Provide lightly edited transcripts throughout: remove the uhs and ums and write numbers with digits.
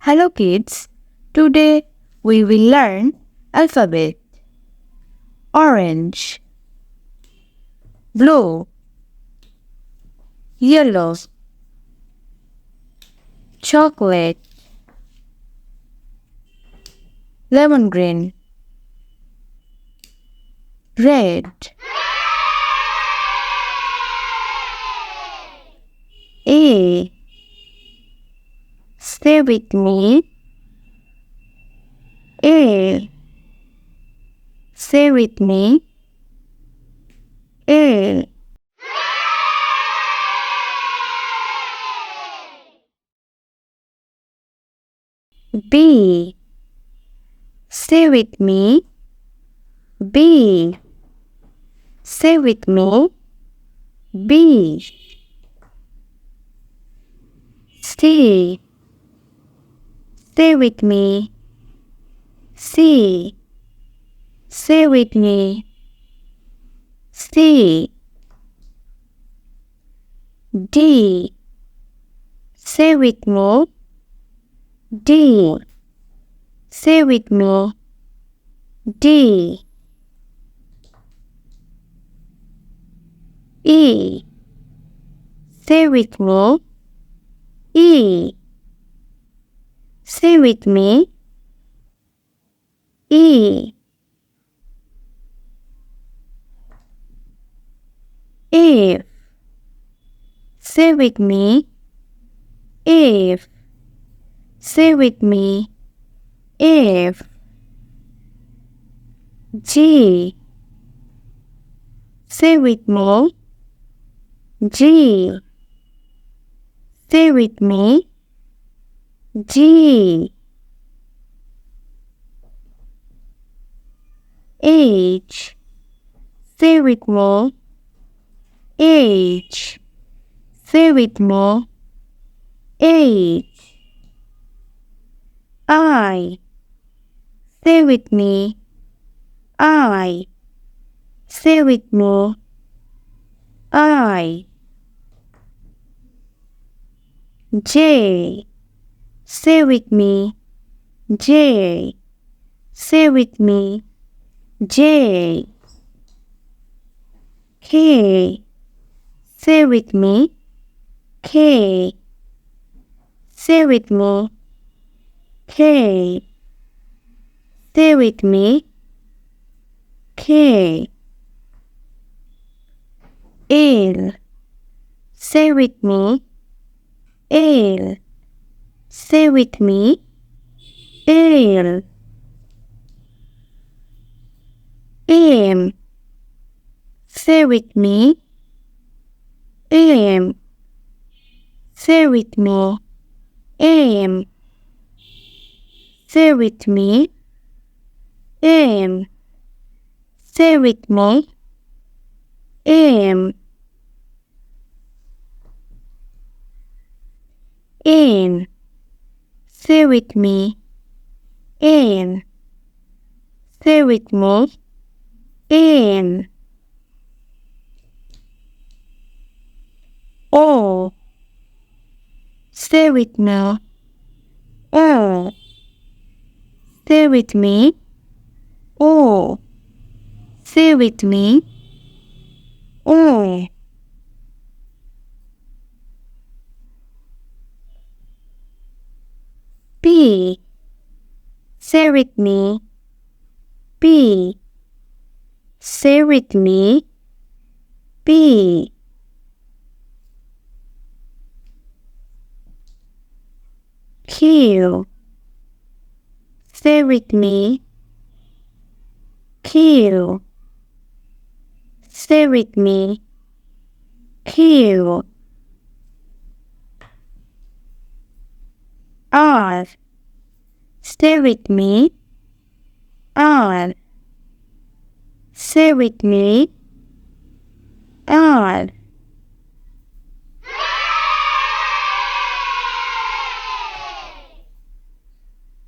Hello kids, today we will learn alphabet. Orange, blue, yellow, chocolate, lemon green, red. A. Stay with me. A. Stay with me. A. B. Stay with me. B. Stay with me. B. C. Stay with me. C. Stay with me. C. D. Stay with me. D. Stay with me. D. E. Stay with me. E. Stay with me. E. If. Stay with me. If. Stay with me. If. G. Stay with me. G. Stay with me. G. H. Stay with me. H. Stay with me. H. I. Stay with me. I. Stay with me. I. J. Stay with me. J. Stay with me. J. K. Stay with me. K. Stay with me. K. Stay with me. K. L. Stay with me. L. Stay with me. L. M. Stay with me. M. Stay with me. M. Stay with me. M. Stay with me. M. N. Stay with me. N. Stay with me. N. O. Stay with me. O. Stay with me. O. Stay with me. O. P. Stay with me. P. Stay with me. P. Q. Stay with me. Q. Stay with me. Q. R. Stay with me. R. Stay with me. R.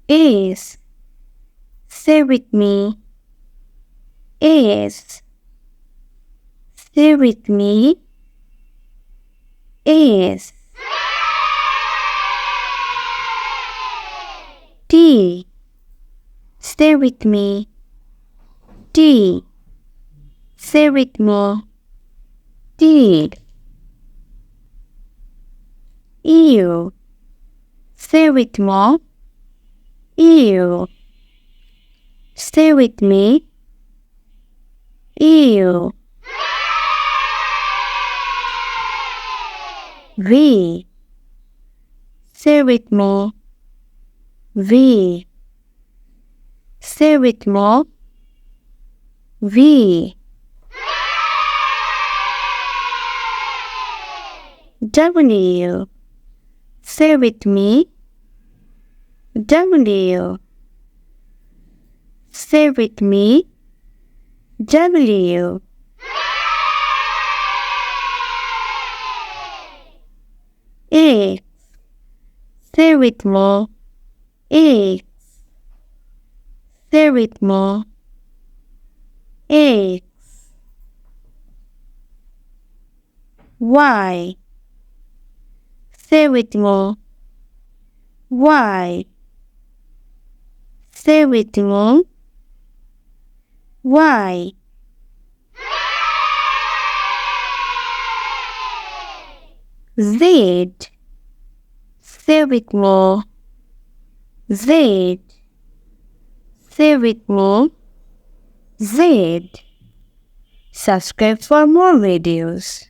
S. Stay with me. S. Stay with me. S. D. Stay with me. D. Say with me. D. Ew. Say with me. Ew. Stay with me. Ew. V. Say with me. V. Say with me. V. W. Say with me. W. Say with me. W. X. Say with me. X. Say with me. X. Y. Say with me. Y. Say with me. Y. Z. Say with me. Z. Say with me. Z. Subscribe for more videos.